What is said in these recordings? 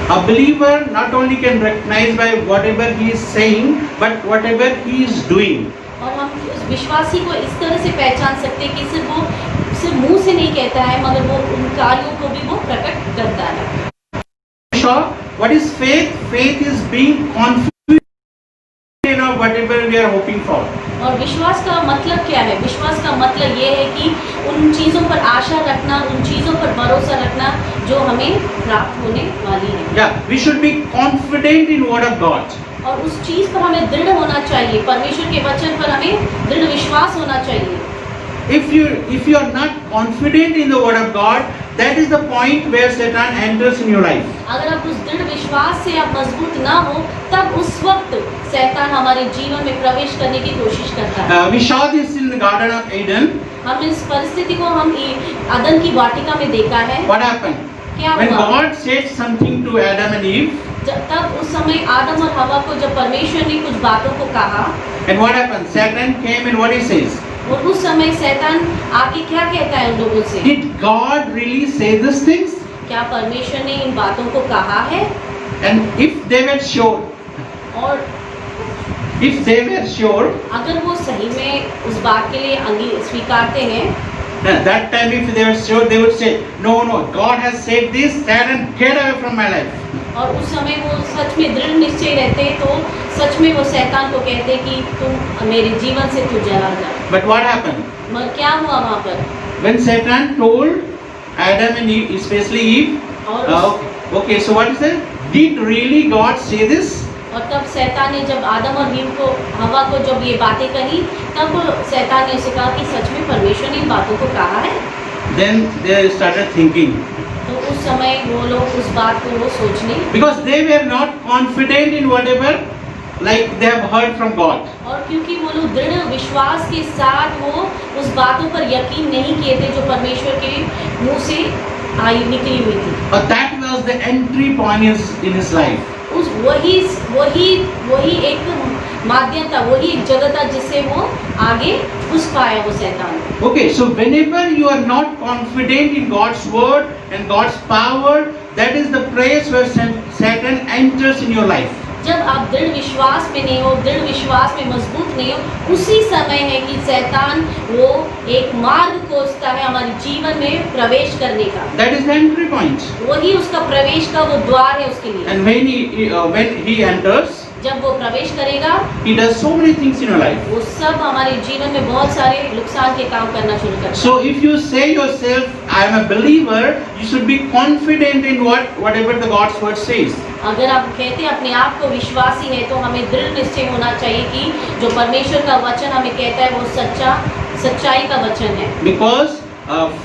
A believer not only can recognize by whatever he is saying, but whatever he is doing. और हम उस विश्वासी को इस तरह से पहचान सकते हैं कि सिर्फ वो सिर्फ मुंह से नहीं कहता है, मगर वो उन कार्यों को भी वो प्रकट करता है। Sure, what is faith? Faith is being confident of whatever we are hoping for. और विश्वास का मतलब क्या है? विश्वास का मतलब ये है कि उन चीज़ों पर आशा रखना, उन चीज़ों पर भरोसा रखना जो हमें प्राप्त होने वाली है। Yeah, we should be confident in word of God. और उस चीज़ पर हमें दृढ़ होना चाहिए, परमेश्वर के वचन पर हमें दृढ़ विश्वास होना चाहिए। If you are not confident in the word of God, that is the point where Satan enters in your life. अगर आप उस दृढ़ विश्वास से आप मजबूत ना हो, तब उस वक्त शैतान हमारे जीवन में प्रवेश करने की कोशिश करता है। We saw this in the Garden of Eden. हम इस परिस्थिति को हम अदन की वाटिका में देखा है। What happened? क्या When हुआ? God said something to Adam and Eve, तब उस समय आदम और हवा को जब परमेश्वर ने कुछ बातों को कहा, and what happened? Satan came and what he says? और उस समय शैतान आके क्या कहता है उन लोगों से? Did God really say these things? क्या परमेश्वर ने इन बातों को कहा है? And if they were sure, और अगर वो सही में उस बात के लिए स्वीकारते हैं, that time if they were sure, they would say, no, God has said this, Satan, get away from my life. और उस समय वो सच में दृढ़ निश्चय रहते तो सच में वो शैतान को कहते कि तुम मेरे जीवन से तू चला जा। But what happened? मगर क्या हुआ वहाँ पर? When Satan told Adam and Eve, especially Eve, okay, so what is it? Did really God say this? और तब शैतान ने जब आदम और हीव को हवा को जब ये बातें कही, तब शैतान ने उसे कहा कि सच में परमेश्वर ने इन बातों को कहा है। Then they started thinking. तो उस समय वो लोग उस बात को वो सोचने, because they were not confident in whatever like they have heard from God. और क्योंकि वो लोग दृढ़ विश्वास के साथ वो उस बातों पर यकीन नहीं किए थे जो परमेश्वर के मुंह से निकली हुई थी। But that was the entry point in his life. उस वही एक माध्यम था, वही एक जगह था जिससे वो आगे घुस पाया वो शैतान। Okay, so whenever you are not confident in God's word and God's power, that is the place where Satan enters in your life. जब आप दृढ़ विश्वास में नहीं हो, दृढ़ विश्वास में मजबूत नहीं हो, उसी समय है कि शैतान वो एक मार्ग खोजता है हमारे जीवन में प्रवेश करने का। That is the entry point. वही उसका प्रवेश का वो द्वार है उसके लिए। And when he enters, जब वो प्रवेश करेगा, he does so many things in your life. वो सब हमारे जीवन में बहुत सारे नुकसान के काम करना शुरू करता है। So if you say yourself, I am a believer, you should be confident in whatever the God's word says. अगर आप कहते हैं अपने आप को विश्वासी है, तो हमें दृढ़ निश्चय होना चाहिए कि जो परमेश्वर का वचन हमें कहता है वो सच्चाई का वचन है। Because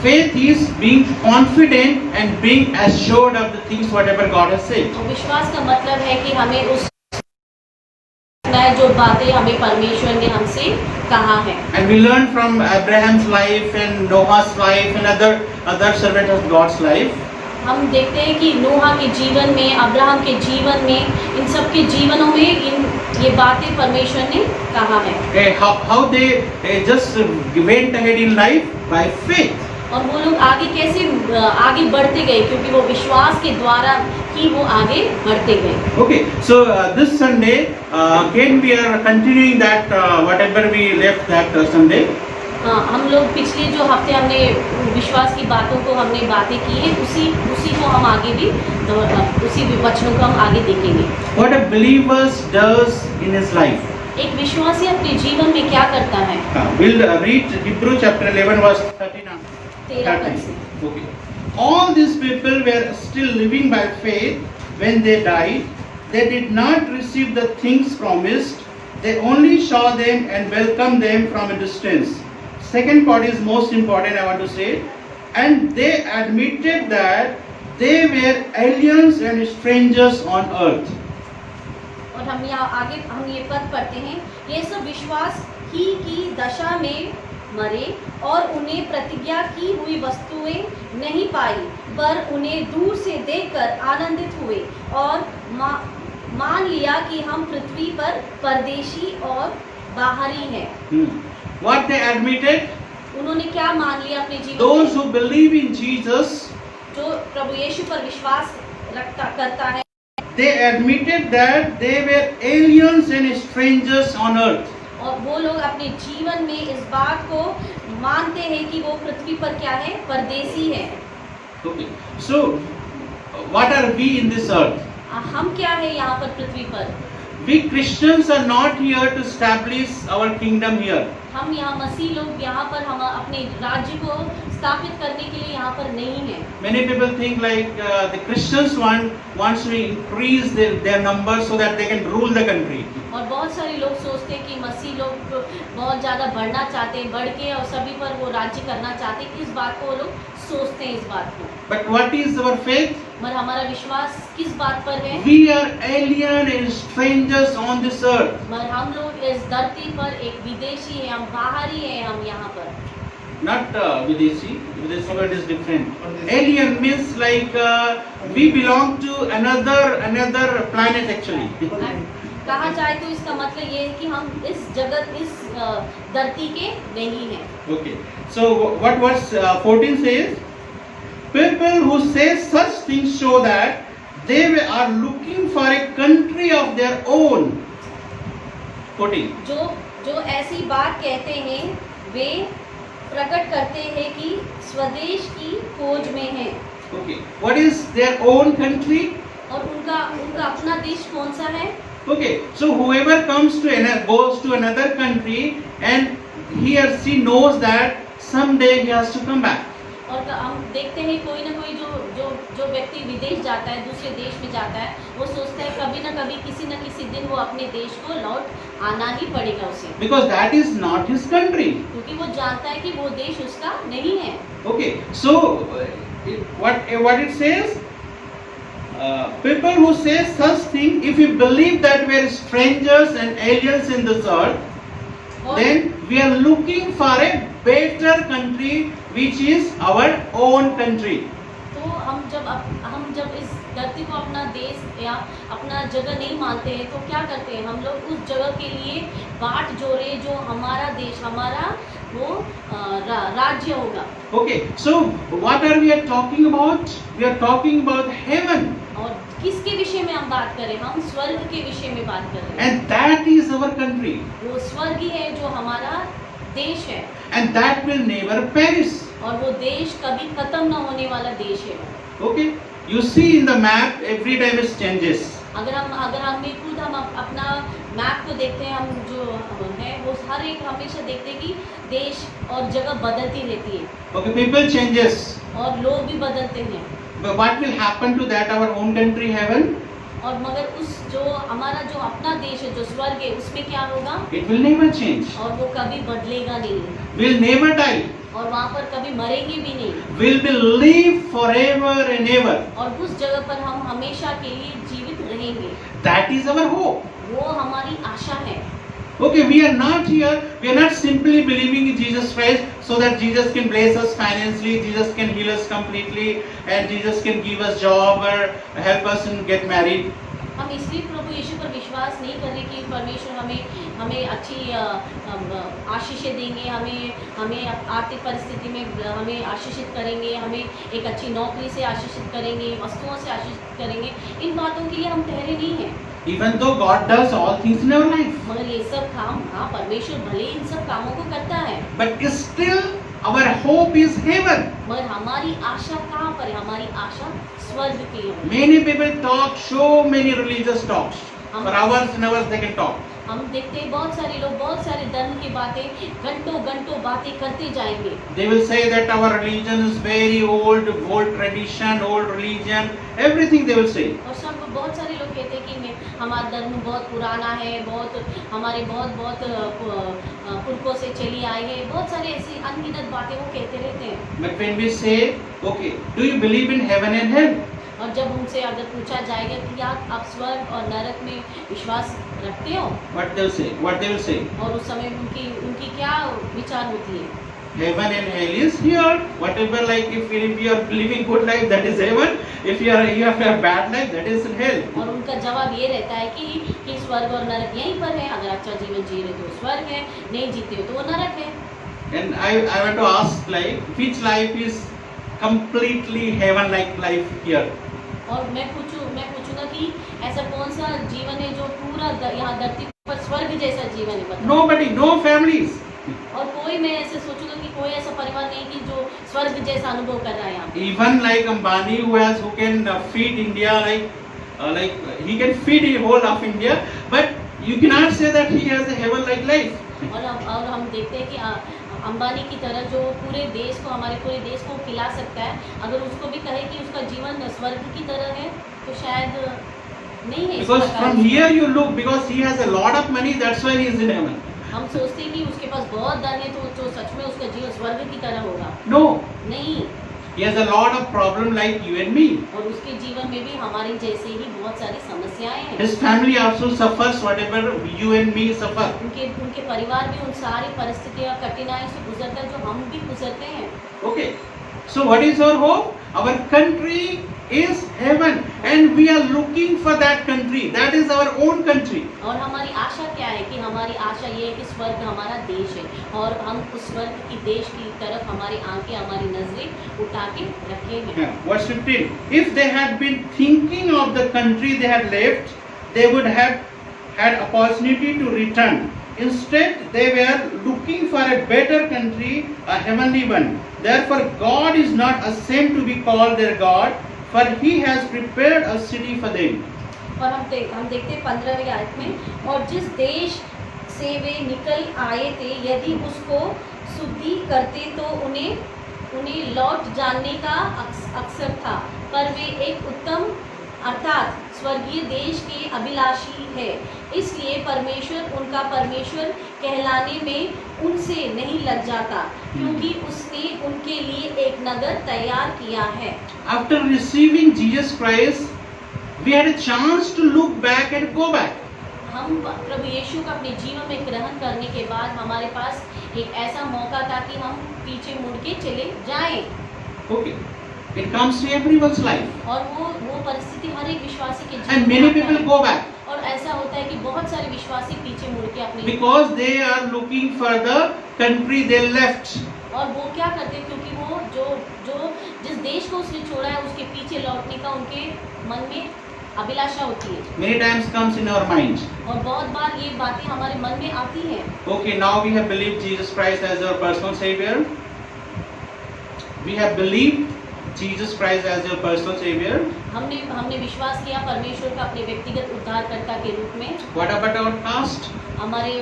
faith is being confident and being assured of the things whatever God has said. तो विश्वास का मतलब है कि हमें उस जो बातें हमें परमेश्वर ने हमसे कहा है। And we learn from Abraham's life and Noah's life and other servants of God's life. हम देखते हैं कि नोहा के जीवन में, अब्राहम के जीवन में, इन सब के जीवनों में ये बातें परमेश्वर ने कहा है। How they just went ahead in life by faith. और वो लोग आगे कैसे आगे बढ़ते गए, क्योंकि वो विश्वास के द्वारा ही वो आगे बढ़ते गए। Okay, so this Sunday again we are continuing that whatever we left that Sunday. हम लोग पिछले जो हफ्ते हमने विश्वास की बातों को हमने बातें की है, उसी को हम आगे भी उसी वचनों को हम आगे देखेंगे। What a believer does in his life. एक विश्वासी अपने जीवन में क्या करता है? We'll read Hebrew chapter 11 verse 13. 13 पद से। Okay. All these people were still living by faith when they died. They did not receive the things promised. They only saw them and welcomed them from a distance. Second part is most important, I want to say. And they admitted that they were aliens and strangers on earth. और हम ये पद पढ़ते हैं, ये सब विश्वास ही की दशा में मरे और उन्हें प्रतिज्ञा की हुई वस्तुएं नहीं पाई, पर उन्हें दूर से देखकर आनंदित हुए और मान लिया कि हम पृथ्वी पर परदेशी और बाहरी हैं। What they admitted? उन्होंने क्या मान लिया अपने जीवन में? Those who believe in Jesus, जो प्रभु यीशु पर विश्वास करता है, they admitted that they were aliens and strangers on earth. और वो लोग अपने जीवन में इस बात को मानते हैं कि वो पृथ्वी पर क्या है, परदेसी है। Okay. So, what are we in this earth? हम क्या है यहाँ पर पृथ्वी पर? We Christians are not here to establish our kingdom here. हम यहाँ मसीह लोग यहाँ पर हम अपने राज्य को स्थापित करने के लिए यहाँ पर नहीं है। Many people think like the Christians wants to increase their numbers so that they can rule the country. और बहुत सारे लोग सोचते हैं कि मसीह लोग बहुत ज़्यादा बढ़ना चाहते हैं, बढ़ के और सभी पर वो राज्य करना चाहते हैं। इस बात को वो लोग सोचते हैं, इस बात को। But what is our faith? मगर हमारा विश्वास किस बात पर है? We are alien and strangers on this earth. मगर हम लोग इस धरती पर एक विदेशी है, हम बाहरी है, हम यहाँ पर। Not Videshi. Videshi word is different. Alien means like we belong to another planet actually. कहा जाए तो इसका मतलब ये है कि हम इस जगत, इस धरती के नहीं हैं। Okay. So what verse 14 says? People who say such things show that they are looking for a country of their own. 14. जो ऐसी बात कहते हैं वे प्रकट करते हैं कि स्वदेश की खोज में हैं। Okay. What is their own country? और उनका अपना देश कौन सा है? Okay. So whoever goes to another country and he or she knows that someday he has to come back. और हम देखते हैं कोई ना कोई जो व्यक्ति विदेश जाता है, दूसरे देश में जाता है, वो सोचता है कभी ना कभी किसी न किसी दिन वो अपने देश को लौट आना ही पड़ेगा उसे। Because that is not his country. क्योंकि वो जानता है कि वो देश उसका नहीं है। Okay. So what it says? People who say such thing, if we believe that we are strangers and aliens in this earth, then we are looking for a better country, which is our own country. तो हम जब इस धरती को अपना देश या अपना जगह नहीं मानते हैं, तो क्या करते हैं? हम लोग उस जगह के लिए बाट जोड़े जो हमारा देश, हमारा वो राज्य होगा। Okay, so what are we talking about? We are talking about heaven. और किसके विषय में हम बात करें? हम स्वर्ग के विषय में बात कर रहे हैं। And that is our country. वो स्वर्ग ही है जो हमारा देश है। And that will never perish. और वो देश कभी खत्म न होने वाला देश है। Okay, you see in the map every time it changes. अगर हम खुद हम अपना मैप को देखते हैं, हम जो है वो हर एक हमेशा देखते हैं कि देश और जगह बदलती रहती है। Okay, people changes. और लोग भी बदलते हैं। But what will happen to that our own country heaven? और मगर उस जो हमारा जो अपना देश है, जो स्वर्ग है, उसमें क्या होगा? It will never change. और वो कभी बदलेगा नहीं। Will never die. और वहाँ पर कभी मरेंगे भी नहीं। Will be live forever and ever. और उस जगह पर हम हमेशा के लिए जीवित रहेंगे। That is our hope. वो हमारी आशा है। Okay, we are not here. We are not simply believing in Jesus Christ so that Jesus can bless us financially, Jesus can heal us completely, and Jesus can give us job or help us and get married. हम इसलिए प्रभु यीशु पर विश्वास नहीं कर रहे कि परमेश्वर हमें अच्छी आशीषें देंगे, हमें आर्थिक परिस्थिति में हमें आशीषित करेंगे, हमें एक अच्छी नौकरी से आशीषित करेंगे, वस्तुओं से आशीषित करेंगे। इन बातों के लिए हम ठहरे नहीं हैं। Even though God does all things in our life, मगर ये सब काम, हाँ, परमेश्वर भले इन सब कामों को करता है, but still our hope is heaven. मगर हमारी आशा कहाँ पर है? हमारी आशा स्वर्ग की है। Many people talk so many religious talks. For hours and hours they can talk. हम देखते हैं बहुत सारे लोग बहुत सारे धर्म की बातें घंटों बातें करते जाएंगे। They will say that our religion is very old tradition, old religion, everything they will say. और सब बहुत सारे लोग कहते हैं कि हमारा धर्म बहुत पुराना है, हमारे बहुत पुरखों से चली आई है, बहुत सारे ऐसी अनगिनत बातें वो कहते रहते हैं। But when we say, okay, do you believe in heaven and hell? और जब उनसे अगर पूछा जाएगा कि क्या आप स्वर्ग और नरक में विश्वास रखते हो? What they will say? और उस समय उनकी क्या विचार होती है? Heaven and hell is here. Whatever, like if you are living good life, that is heaven. If you have a bad life, that is hell. और उनका जवाब ये रहता है कि स्वर्ग और नरक यहीं पर है। अगर अच्छा जीवन जी रहे तो स्वर्ग है, नहीं जीते हो तो वो नरक है। And I want to ask, like, which life is completely heaven-like life here? और मैं पूछूंगा कि ऐसा कौन सा जीवन है जो पूरा यहाँ धरती पर स्वर्ग जैसा जीवन है, बताओ। Nobody, no families. और कोई, मैं ऐसे सोचूंगा कि कोई ऐसा परिवार नहीं कि जो स्वर्ग जैसा अनुभव कर रहा है यहाँ पे। Even like Ambani, who can feed India, like he can feed the whole of India, but you cannot say that he has a heaven-like life. और हम देखते हैं कि अंबानी की तरह जो पूरे देश को, हमारे पूरे देश को खिला सकता है, अगर उसको भी कहे कि उसका जीवन स्वर्ग की तरह है तो शायद नहीं है। Because from here you look, because he has a lot of money, that's why he is in heaven. हम सोचते हैं कि उसके पास बहुत धन है तो सच में उसका जीवन स्वर्ग की तरह होगा। No, नहीं, he has a lot of problem like you and me. और उसके जीवन में भी हमारे जैसे ही बहुत सारी समस्याएं हैं। His family also suffers whatever you and me suffer. उनके परिवार भी उन सारी परिस्थितियों कठिनाई से गुजरता है जो हम भी गुजरते हैं। Okay, so what is our hope? Our country is heaven and we are looking for that country. That is our own country. और हमारी आशा क्या है कि हमारी आशा ये है कि स्वर्ग हमारा देश है और हम उस स्वर्ग की देश की तरफ हमारी आंखें, हमारी नजरें उठा के रखे हैं। Yeah. Verse 15. If they had been thinking of the country they had left, they would have had opportunity to return. Instead, they were looking for a better country, a heavenly one. Therefore, God is not ashamed to be called their God, for He has prepared a city for them. और हम देखते हैं 15वीं आयत में, और जिस देश से वे निकल आए थे यदि उसको शुद्धि करते तो उन्हें लौट जाने का अक्सर था, पर वे एक उत्तम अर्थात स्वर्गीय देश के अभिलाषी है, इसलिए परमेश्वर उनका परमेश्वर कहलाने में उनसे नहीं लग जाता, क्योंकि उसने उनके लिए एक नगर तैयार किया है। After receiving Jesus Christ, we had a chance to look back and go back. हम प्रभु यीशु का अपने जीवन में ग्रहण करने के बाद हमारे पास एक ऐसा मौका था कि हम पीछे मुड़ के चले जाएं। Okay, it comes to everyone's life. और वो परिस्थिति हर एक विश्वासी के जीवन And में many आता people है। go back और ऐसा होता है कि बहुत सारे विश्वासी पीछे मुड़ के अपने because they are looking for the country they left. और वो क्या करते हैं, क्योंकि वो जो जिस देश को उसने छोड़ा है उसके पीछे लौटने का उनके मन में अभिलाषा होती है। Many times comes in our mind. और बहुत बार ये बातें हमारे मन में आती हैं। Okay, now we have believed Jesus Christ as our personal Savior. We have believed Jesus Christ as your personal Savior. हमने विश्वास किया परमेश्वर का अपने व्यक्तिगत उद्धारकर्ता के रूप में। What about our caste? हमारे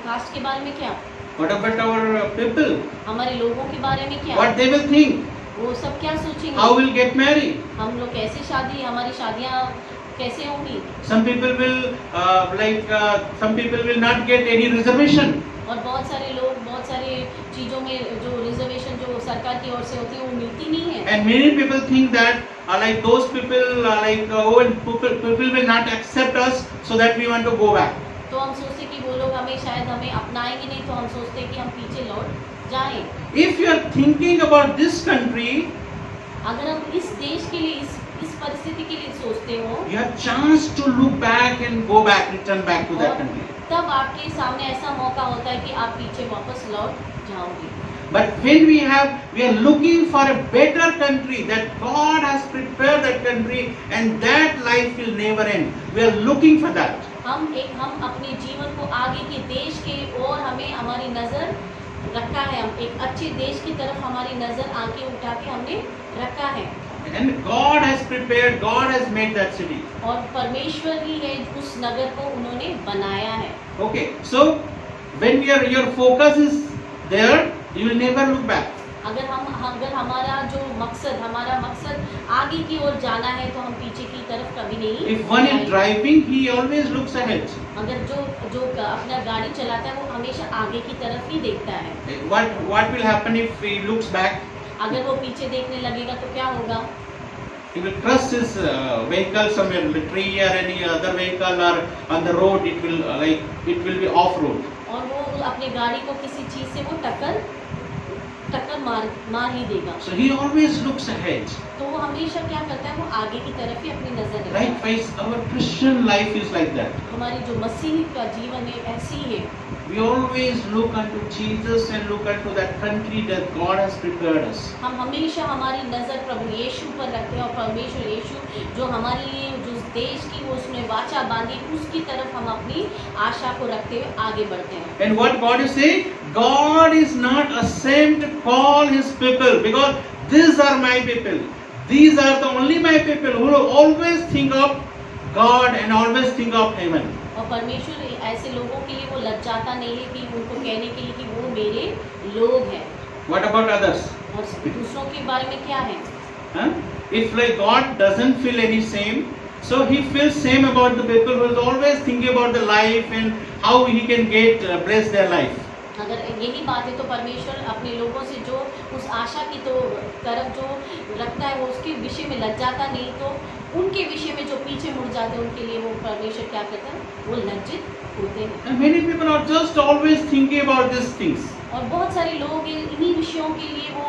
कास्ट के बारे में क्या? What about our people? हमारे लोगों के बारे में क्या? What they will think? वो सब क्या सोचेंगे? How we'll get married? हम लोग कैसे हमारी शादियाँ कैसे होंगी? Some people will some people will not get any reservation. और बहुत सारे लोग बहुत सारे चीज़ों में जो रिजर्वेशन जो सरकार की ओर से होती है वो मिलती नहीं है। And many people think that like those people people will not accept us, so that we want to go back. तो हम सोचते कि वो लोग शायद हमें अपनाएंगे नहीं, तो हम सोचते कि हम पीछे लौट जाएं। If you are thinking about this country, अगर हम इस देश के लिए इस परिस्थिति के लिए सोचते हो, you have chance to look back and go back, return back to that country. तब आपके सामने ऐसा मौका होता है कि आप पीछे वापस लौट जाओगे। But when we are looking for a better country, that God has prepared that country, and that life will never end. We are looking for that. हम अपने जीवन को आगे के देश के ओर हमारी नजर रखा है। हम एक अच्छे देश की तरफ हमारी नजर आंखें उठा के हमने रखा है। And God has prepared, God has made that city. और परमेश्वर ही है उस नगर को उन्होंने बनाया है। Okay, so when your focus is there, you will never look back. अगर हमारा मकसद आगे की ओर जाना है तो हम पीछे की तरफ कभी नहीं। If one is driving, he always looks ahead. अगर जो अपना गाड़ी चलाता है वो हमेशा आगे की तरफ ही देखता है। What will happen if he looks back? अगर वो पीछे देखने लगेगा तो क्या होगा? He will crush his vehicle somewhere in the tree or any other vehicle, or on the road. It will be off road. और वो अपने गाड़ी को किसी चीज से वो टक्कर मार ही देगा। So he always looks ahead. तो वो हमेशा क्या करता है, वो आगे की तरफ ही अपनी नजर रखता Right, है। guys? Our Christian life is like that. हमारी जो मसीह का जीवन है ऐसी ही है। We always look unto Jesus and look unto that country that God has prepared us. हम हमेशा हमारी नजर प्रभु यीशु पर रखते हैं और परमेश्वर यीशु जो हमारे लिए जो देश की वो उसने वाचा बांधी, उसकी तरफ हम अपनी आशा को रखते हुए आगे बढ़ते हैं। And what God is saying? God is not ashamed to call His people, because these are my people. These are the only my people who will always think of God and always think of heaven. और परमेश्वर ऐसे लोगों के लिए वो लज्जाता नहीं है कि उनको कहने के लिए कि वो मेरे लोग हैं। What about others? और दूसरों के बारे में क्या है? Huh? If like God doesn't feel any shame, so He feels shame about the people who is always thinking about the life and how He can get bless their life. अगर यही बात है तो परमेश्वर अपने लोगों से जो उस आशा की तो तरफ जो रखता है वो उसके विषय में लज्जाता नहीं, तो उनके विषय में जो पीछे मुड़ जाते हैं उनके लिए वो परमेश्वर क्या करता है, वो लज्जित होते हैं। And many people are just always thinking about these things. और बहुत सारे लोग इन्हीं विषयों के लिए वो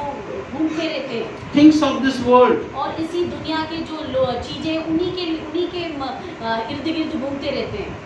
घूमते रहते हैं Things of this world. और इसी दुनिया के जो चीजें उन्हीं के इर्द गिर्द घूमते रहते हैं।